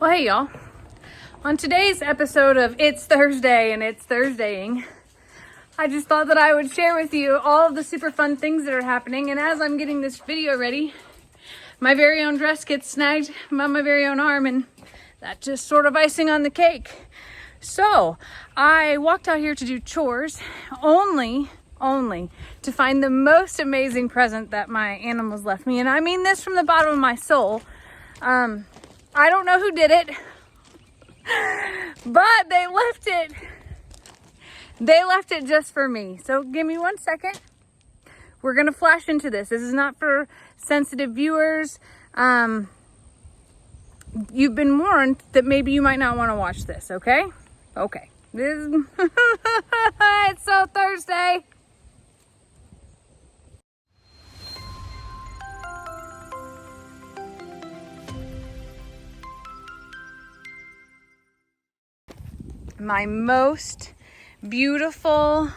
Well, hey y'all. On today's episode of It's Thursday and It's Thursdaying, I just thought that I would share with you all of the super fun things that are happening. And as I'm getting this video ready, my very own dress gets snagged on my very own arm, and that's just sort of icing on the cake. So I walked out here to do chores only to find the most amazing present that my animals left me. And I mean this from the bottom of my soul. I don't know who did it, but they left it. They left it just for me. So give me 1 second. We're going to flash into this. This is not for sensitive viewers. You've been warned that maybe you might not want to watch this, okay? Okay. It's so Thursday. My most beautiful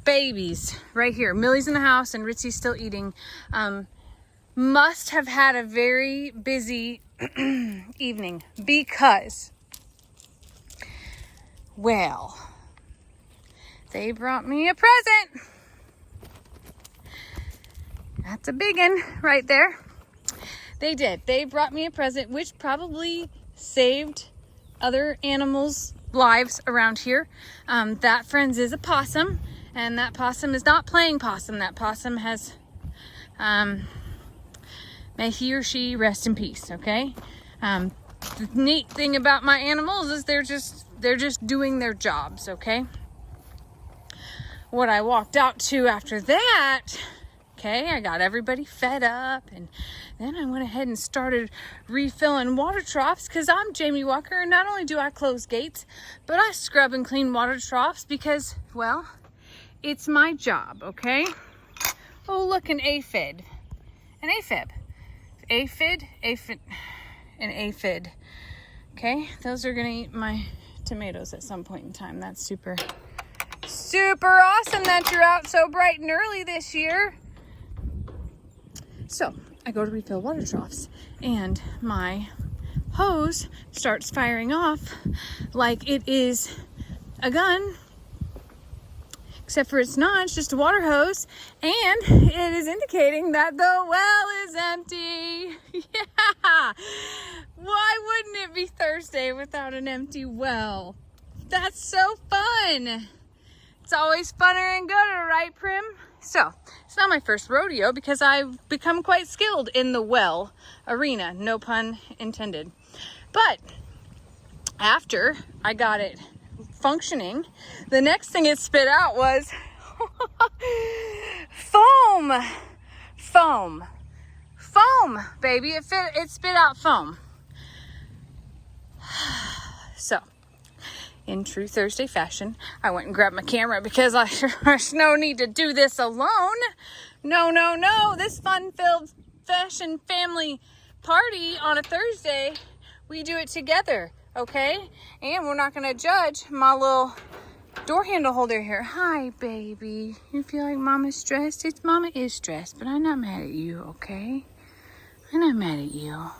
babies right here. Millie's in the house and Ritzy's still eating. Must have had a very busy evening because, well, they brought me a present. That's a big one right there. They did. They brought me a present which probably saved other animals' lives around here. That, friends, is a possum, and that possum is not playing possum. That possum has, may he or she rest in peace, okay? The neat thing about my animals is they're just doing their jobs, okay? What I walked out to after that, okay, I got everybody fed up, and then I went ahead and started refilling water troughs because I'm Jamie Walker, and not only do I close gates, but I scrub and clean water troughs because, well, it's my job, okay? Oh, look, an aphid. An aphid. Aphid, an aphid. Okay, those are gonna eat my tomatoes at some point in time. That's super awesome that you're out so bright and early this year. So I go to refill water troughs and my hose starts firing off like it is a gun, except for it's not. It's just a water hose, and it is indicating that the well is empty. Yeah, why wouldn't it be Thursday without an empty well? That's so fun. It's always funner and gooder, right, Prim? So, it's not my first rodeo because I've become quite skilled in the well arena, no pun intended. But after I got it functioning, the next thing it spit out was foam, baby. It spit out foam. So, in true Thursday fashion, I went and grabbed my camera because there's no need to do this alone. No. This fun-filled fashion family party on a Thursday, we do it together, okay? And we're not going to judge my little door handle holder here. Hi, baby. You feel like Mama's stressed? Mama is stressed, but I'm not mad at you, okay? I'm not mad at you.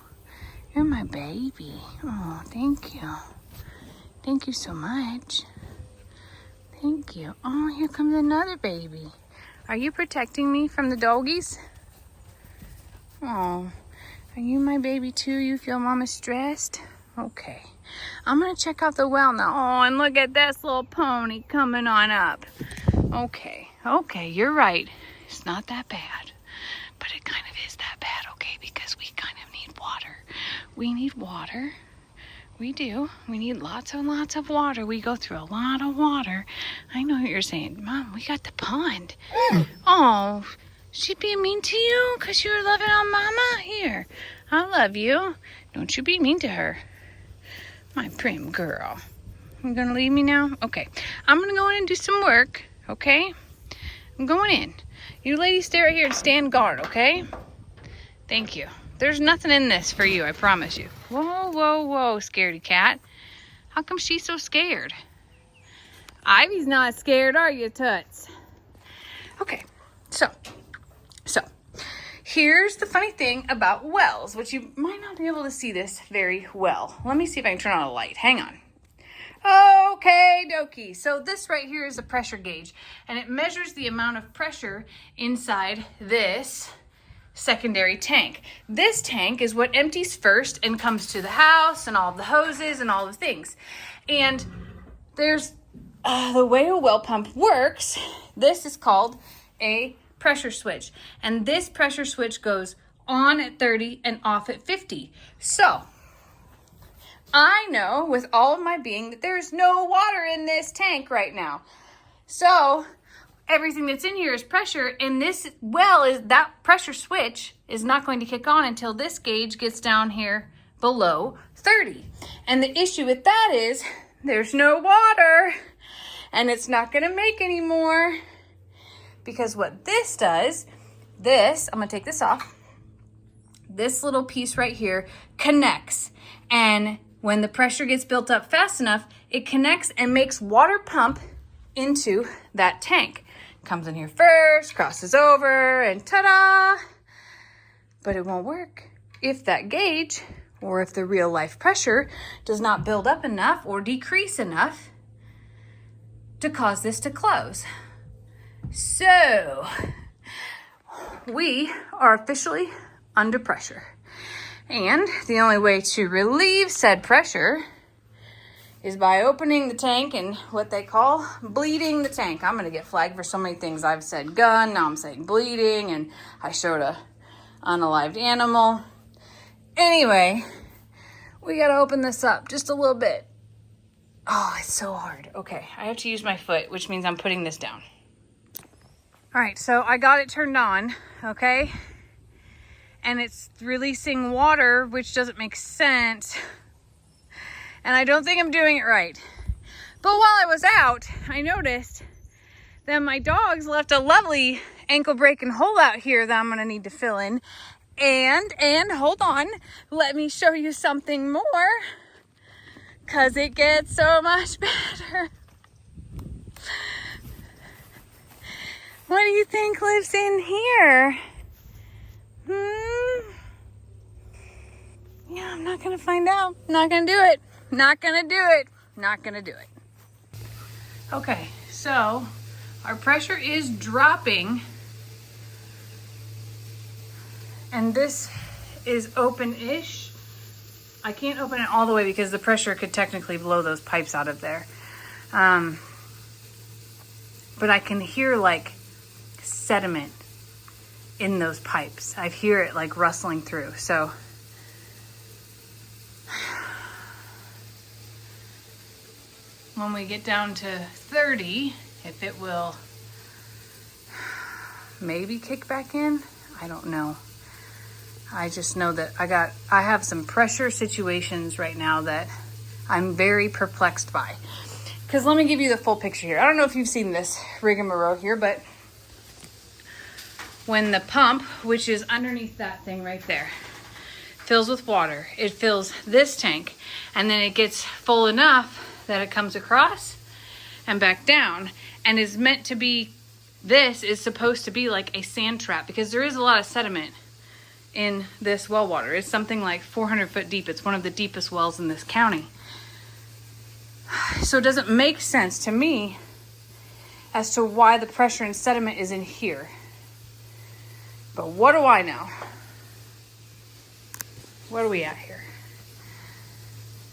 You're my baby. Oh, thank you. Thank you so much. Thank you. Oh, here comes another baby. Are you protecting me from the doggies? Oh, are you my baby too? You feel Mama's stressed? Okay. I'm going to check out the well now. Oh, and look at this little pony coming on up. Okay, you're right. It's not that bad. But it kind of is that bad, okay? Because we kind of need water. We need water. We do. We need lots and lots of water. We go through a lot of water. I know what you're saying. Mom, we got the pond. Oh, she's being mean to you because you were loving on Mama? Here, I love you. Don't you be mean to her. My prim girl. You gonna leave me now? Okay. I'm gonna go in and do some work, okay? I'm going in. You ladies stay right here and stand guard, okay? Thank you. There's nothing in this for you, I promise you. Whoa, scaredy cat. How come she's so scared? Ivy's not scared, are you, Toots? Okay, so Here's the funny thing about wells, which you might not be able to see this very well. Let me see if I can turn on a light. Hang on. Okay, dokie. So this right here is a pressure gauge, and it measures the amount of pressure inside this secondary tank. This tank is what empties first and comes to the house and all the hoses and all the things. And there's the way a well pump works. This is called a pressure switch, and this pressure switch goes on at 30 and off at 50. So I know with all of my being that there's no water in this tank right now. So everything that's in here is pressure, and this well is that pressure switch is not going to kick on until this gauge gets down here below 30. And the issue with that is there's no water, and it's not going to make any more, because what this does, I'm going to take this off. This little piece right here connects, and when the pressure gets built up fast enough, it connects and makes water pump into that tank. Comes in here first, crosses over, and ta-da! But it won't work if that gauge, or if the real life pressure does not build up enough or decrease enough to cause this to close. So we are officially under pressure. And the only way to relieve said pressure is by opening the tank and what they call bleeding the tank. I'm going to get flagged for so many things. I've said gun, now I'm saying bleeding, and I showed a unalived animal. Anyway, we got to open this up just a little bit. Oh, it's so hard. Okay, I have to use my foot, which means I'm putting this down. All right, so I got it turned on, okay? And it's releasing water, which doesn't make sense. And I don't think I'm doing it right. But while I was out, I noticed that my dogs left a lovely ankle breaking hole out here that I'm gonna need to fill in. And hold on, let me show you something more, because it gets so much better. What do you think lives in here? Yeah, I'm not gonna find out. Not gonna do it. Not gonna do it. Not gonna do it. Okay, so our pressure is dropping, and this is open-ish. I can't open it all the way because the pressure could technically blow those pipes out of there. But I can hear like sediment in those pipes. I hear it like rustling through. So when we get down to 30, if it will maybe kick back in, I don't know. I just know that I have some pressure situations right now that I'm very perplexed by. Because let me give you the full picture here. I don't know if you've seen this rigmarole here, but when the pump, which is underneath that thing right there, fills with water, it fills this tank, and then it gets full enough that it comes across and back down, and is meant to be, this is supposed to be like a sand trap, because there is a lot of sediment in this well water. It's something like 400 foot deep. It's one of the deepest wells in this county. So it doesn't make sense to me as to why the pressure and sediment is in here. But what do I know? What are we at here?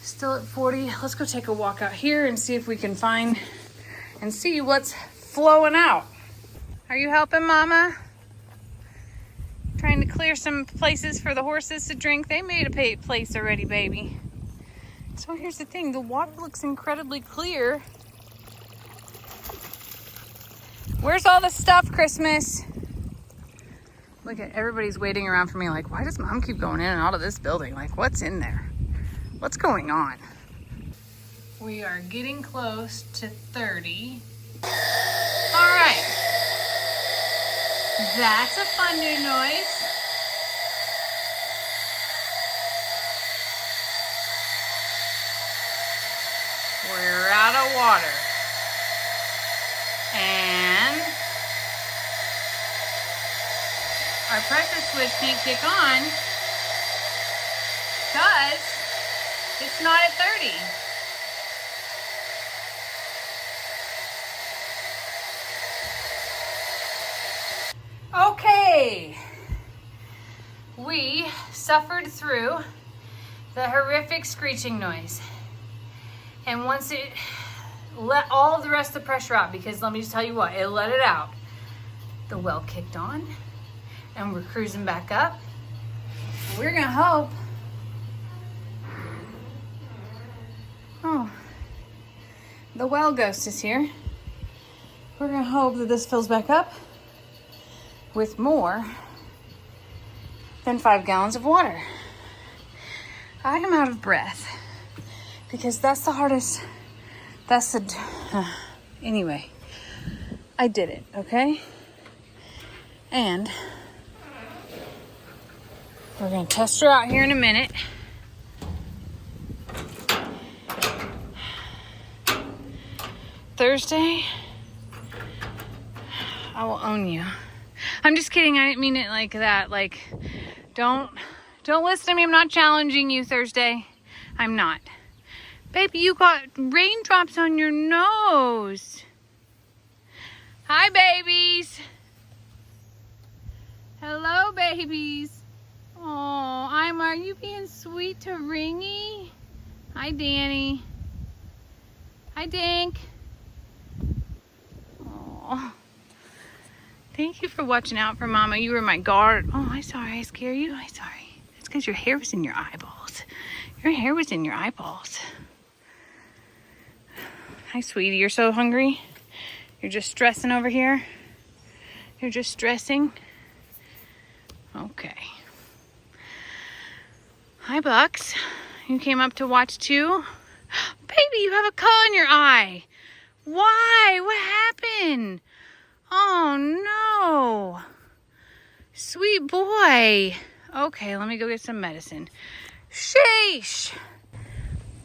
Still at 40. Let's go take a walk out here and see if we can find and see what's flowing out. Are you helping, Mama? Trying to clear some places for the horses to drink. They made a place already, baby. So here's the thing. The water looks incredibly clear. Where's all the stuff, Christmas? Look at everybody's waiting around for me like, why does Mom keep going in and out of this building? Like, what's in there? What's going on? We are getting close to 30. All right. That's a thunder noise. We're out of water. And our pressure switch can't kick on because it's not at 30. Okay, we suffered through the horrific screeching noise. And once it let all of the rest of the pressure out, because let me just tell you what, it let it out, the well kicked on and we're cruising back up. We're gonna hope. Oh, the well ghost is here. We're gonna hope that this fills back up with more than 5 gallons of water. I am out of breath because that's the hardest, anyway, I did it, okay? And we're gonna test her out here in a minute. Thursday, I will own you. I'm just kidding. I didn't mean it like that. Like, don't listen to me. I'm not challenging you, Thursday. I'm not. Baby, you got raindrops on your nose. Hi, babies. Hello, babies. Oh, are you being sweet to Ringy? Hi, Danny. Hi, Dink. Oh. Thank you for watching out for Mama. You were my guard. Oh, I'm sorry. I scare you. I'm sorry. It's because your hair was in your eyeballs. Your hair was in your eyeballs. Hi, sweetie. You're so hungry? You're just stressing over here? You're just stressing? Okay. Hi, Bucks. You came up to watch too? Baby, you have a cut in your eye. Why? What happened? Oh no, sweet boy. Okay, let me go get some medicine. Sheesh.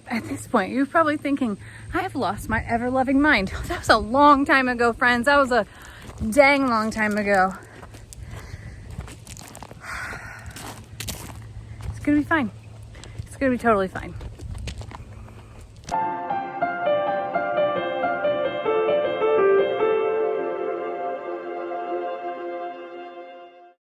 At this point, you're probably thinking, I have lost my ever-loving mind. That was a long time ago, friends. That was a dang long time ago. It's gonna be fine. It's gonna be totally fine.